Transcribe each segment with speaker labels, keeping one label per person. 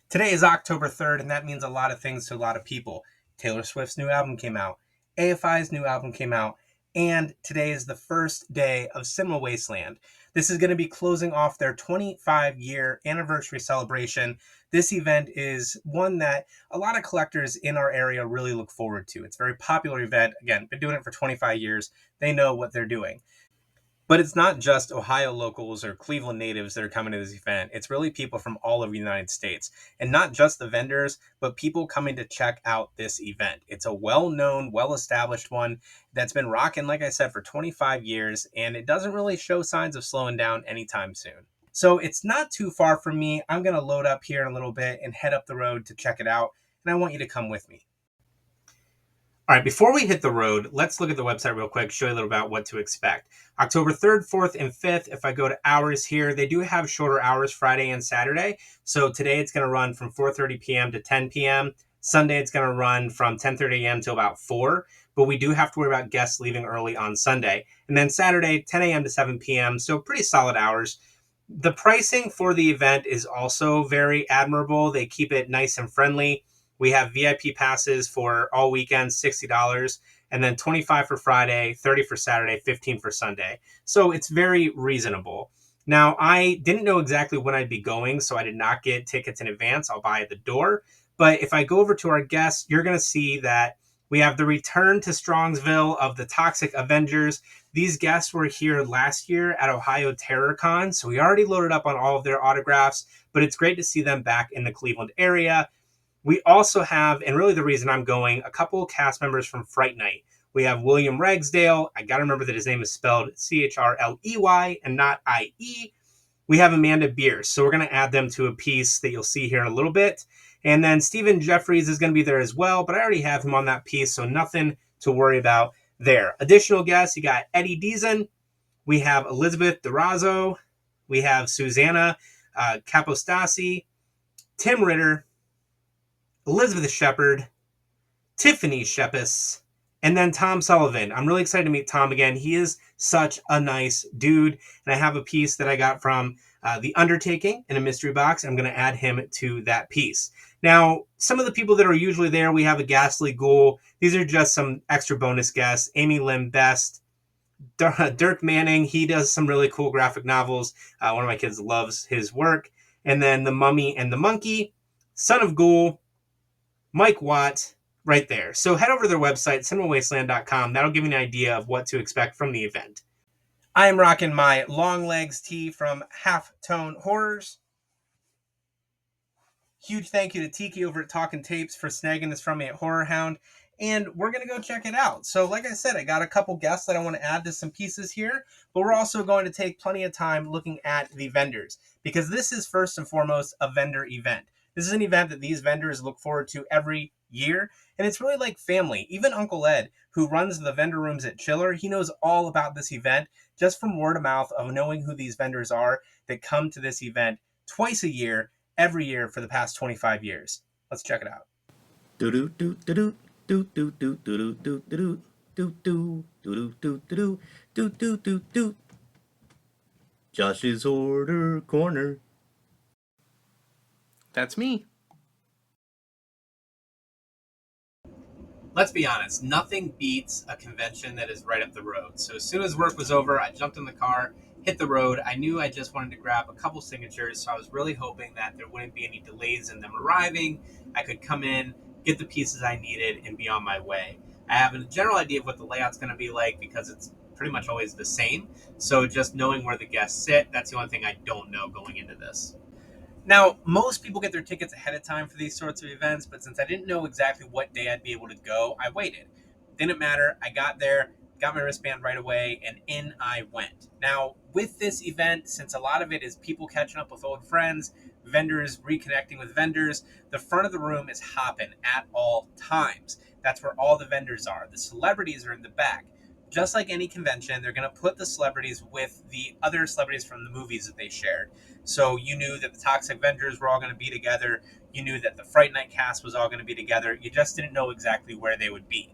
Speaker 1: Today is October 3rd, and that means a lot of things to a lot of people. Taylor Swift's new album came out, AFI's new album came out, and today is the first day of Cinema Wasteland. This is going to be closing off their 25-year anniversary celebration. This event is one that a lot of collectors in our area really look forward to. It's a very popular event. Again, been doing it for 25 years. They know what they're doing. But it's not just Ohio locals or Cleveland natives that are coming to this event. It's really people from all over the United States. And not just the vendors, but people coming to check out this event. It's a well-known, well-established one that's been rocking, like I said, for 25 years, and it doesn't really show signs of slowing down anytime soon. So it's not too far from me. I'm going to load up here in a little bit and head up the road to check it out, and I want you to come with me. All right, before we hit the road, let's look at the website real quick, show you a little about what to expect. October 3rd, 4th, and 5th, if I go to hours here, they do have shorter hours Friday and Saturday. So today it's going to run from 4:30 p.m. to 10 p.m. Sunday it's going to run from 10:30 a.m. to about 4, but we do have to worry about guests leaving early on Sunday. And then Saturday, 10 a.m. to 7 p.m., so pretty solid hours. The pricing for the event is also very admirable. They keep it nice and friendly. We have VIP passes for all weekends, $60, and then 25 for Friday, 30 for Saturday, 15 for Sunday. So it's very reasonable. Now, I didn't know exactly when I'd be going, so I did not get tickets in advance. I'll buy at the door. But if I go over to our guests, you're going to see that we have the return to Strongsville of the Toxic Avengers. These guests were here last year at Ohio TerrorCon, so we already loaded up on all of their autographs, but it's great to see them back in the Cleveland area. We also have, and really the reason I'm going, a couple of cast members from Fright Night. We have William Ragsdale. I got to remember that his name is spelled Chrley and not IE. We have Amanda Bierce. So we're going to add them to a piece that you'll see here in a little bit. And then Stephen Jeffries is going to be there as well, but I already have him on that piece, so nothing to worry about there. Additional guests, you got Eddie Deason. We have Elizabeth DeRazzo. We have Susanna Capostasi, Tim Ritter, Elizabeth Shepard, Tiffany Shepis, and then Tom Sullivan. I'm really excited to meet Tom again. He is such a nice dude. And I have a piece that I got from The Undertaking in a mystery box. I'm going to add him to that piece. Now, some of the people that are usually there, we have a Ghastly Ghoul. These are just some extra bonus guests. Amy Lynn Best, Dirk Manning. He does some really cool graphic novels. One of my kids loves his work. And then The Mummy and the Monkey, Son of Ghoul, Mike Watt, right there. So head over to their website, cinemawasteland.com. That'll give you an idea of what to expect from the event. I am rocking my long legs tee from Half Tone Horrors. Huge thank you to Tiki over at Talking Tapes for snagging this from me at Horror Hound. And we're going to go check it out. So like I said, I got a couple guests that I want to add to some pieces here, but we're also going to take plenty of time looking at the vendors, because this is first and foremost a vendor event. This is an event that these vendors look forward to every year, and it's really like family. Even Uncle Ed, who runs the vendor rooms at Chiller, he knows all about this event just from word of mouth of knowing who these vendors are that come to this event twice a year, every year for the past 25 years. Let's check it out. Josh's Order Corner. That's me. Let's be honest, nothing beats a convention that is right up the road. So as soon as work was over, I jumped in the car, hit the road. I knew I just wanted to grab a couple signatures, so I was really hoping that there wouldn't be any delays in them arriving. I could come in, get the pieces I needed, and be on my way. I have a general idea of what the layout's going to be like because it's pretty much always the same. So just knowing where the guests sit, that's the only thing I don't know going into this. Now, most people get their tickets ahead of time for these sorts of events, but since I didn't know exactly what day I'd be able to go, I waited. Didn't matter. I got there, got my wristband right away, and in I went. Now, with this event, since a lot of it is people catching up with old friends, vendors reconnecting with vendors, the front of the room is hopping at all times. That's where all the vendors are. The celebrities are in the back. Just like any convention, they're going to put the celebrities with the other celebrities from the movies that they shared. So you knew that the Toxic Avengers were all going to be together. You knew that the Fright Night cast was all going to be together. You just didn't know exactly where they would be.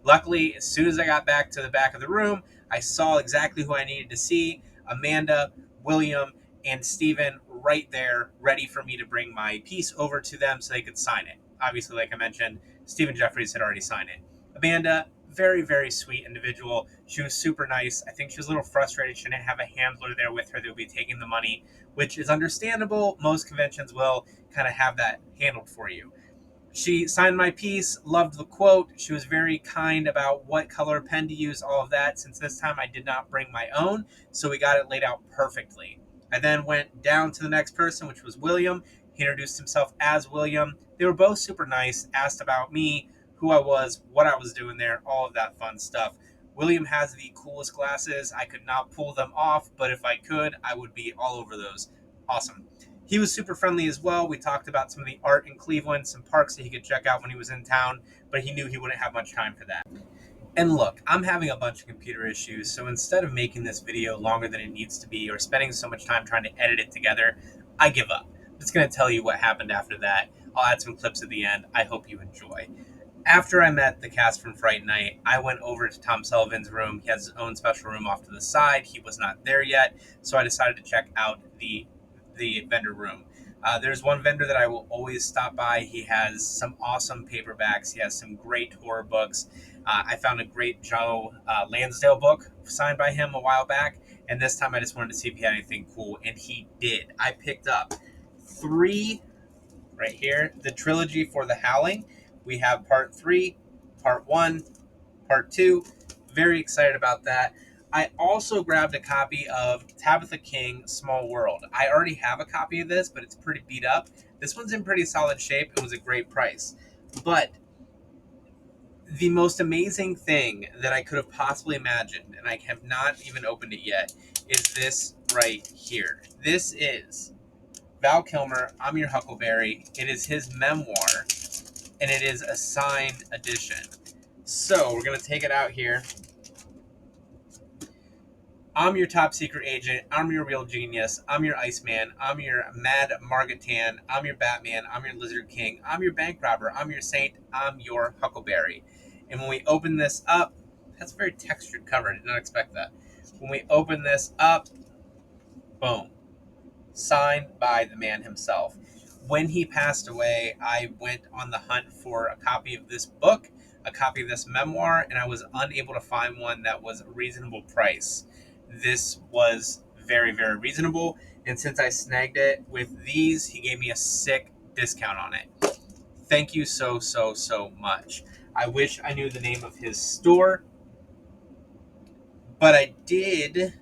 Speaker 1: Luckily, as soon as I got back to the back of the room, I saw exactly who I needed to see: Amanda, William, and Steven right there, ready for me to bring my piece over to them so they could sign it. Obviously, like I mentioned, Stephen Jeffries had already signed it. Amanda, very, very sweet individual. She was super nice. I think she was a little frustrated she didn't have a handler there with her that would be taking the money, which is understandable. Most conventions will kind of have that handled for you. She signed my piece, loved the quote. She was very kind about what color pen to use, all of that. Since this time I did not bring my own, so we got it laid out perfectly. I then went down to the next person, which was William. He introduced himself as William. They were both super nice, asked about me, who I was, what I was doing there, all of that fun stuff. William has the coolest glasses. I could not pull them off, but if I could, I would be all over those. Awesome. He was super friendly as well. We talked about some of the art in Cleveland, some parks that he could check out when he was in town, but he knew he wouldn't have much time for that. And look, I'm having a bunch of computer issues, so instead of making this video longer than it needs to be or spending so much time trying to edit it together, I give up. I'm just going to tell you what happened after that. I'll add some clips at the end. I hope you enjoy. After I met the cast from Fright Night, I went over to Tom Sullivan's room. He has his own special room off to the side. He was not there yet, so I decided to check out the vendor room. There's one vendor that I will always stop by. He has some awesome paperbacks. He has some great horror books. I found a great Joe Lansdale book signed by him a while back, and this time I just wanted to see if he had anything cool, and he did. I picked up 3 right here, the trilogy for The Howling. We have part 3, part 1, part 2. Very excited about that. I also grabbed a copy of Tabitha King, Small World. I already have a copy of this, but it's pretty beat up. This one's in pretty solid shape. It was a great price. But the most amazing thing that I could have possibly imagined, and I have not even opened it yet, is this right here. This is Val Kilmer, I'm Your Huckleberry. It is his memoir, and it is a signed edition. So we're going to take it out here. I'm your top secret agent. I'm your real genius. I'm your Iceman. I'm your Mad Margatan. I'm your Batman. I'm your Lizard King. I'm your bank robber. I'm your saint. I'm your Huckleberry. And when we open this up, that's a very textured cover. I did not expect that. When we open this up, boom, signed by the man himself. When he passed away, I went on the hunt for a copy of this book, a copy of this memoir, and I was unable to find one that was a reasonable price. This was very, very reasonable, and since I snagged it with these, he gave me a sick discount on it. Thank you so, so, so much. I wish I knew the name of his store, but I did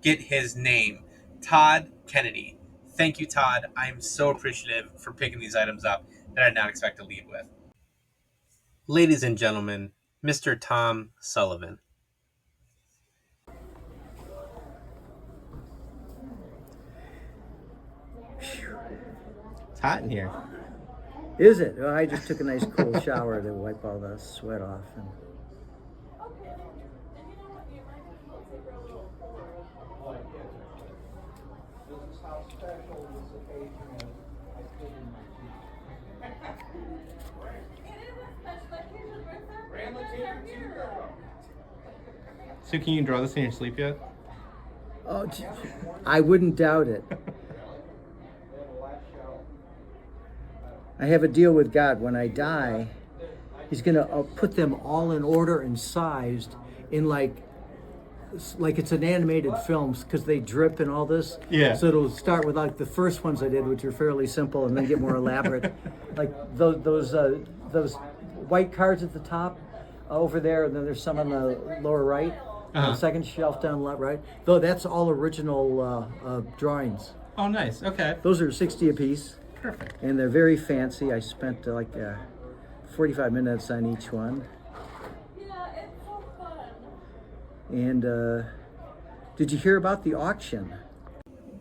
Speaker 1: get his name, Todd Kennedy. Thank you, Todd. I'm so appreciative for picking these items up that I did not expect to lead with. Ladies and gentlemen, Mr. Tom Sullivan.
Speaker 2: It's hot in here.
Speaker 3: Is it? Well, I just took a nice cool shower to wipe all the sweat off. And...
Speaker 2: So can you draw this in your sleep yet?
Speaker 3: Oh, I wouldn't doubt it. I have a deal with God. When I die, He's going to put them all in order and sized in like it's an animated film because they drip and all this.
Speaker 2: Yeah.
Speaker 3: So it'll start with like the first ones I did, which are fairly simple, and then get more elaborate. Like those white cards at the top over there, and then there's some on the lower right. The second shelf down left, right. Though that's all original drawings.
Speaker 2: Oh, nice. Okay.
Speaker 3: Those are 60 a piece.
Speaker 2: Perfect.
Speaker 3: And they're very fancy. I spent 45 minutes on each one.
Speaker 4: Yeah, it's so fun.
Speaker 3: And did you hear about the auction?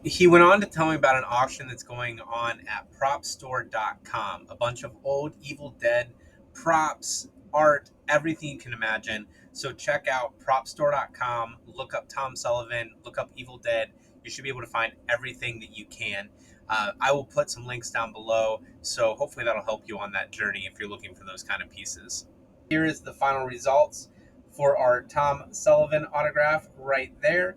Speaker 1: He went on to tell me about an auction that's going on at propstore.com. A bunch of old Evil Dead props, art, everything you can imagine. So check out propstore.com, look up Tom Sullivan, look up Evil Dead. You should be able to find everything that you can. I will put some links down below, so hopefully that'll help you on that journey if you're looking for those kind of pieces. Here is the final results for our Tom Sullivan autograph right there.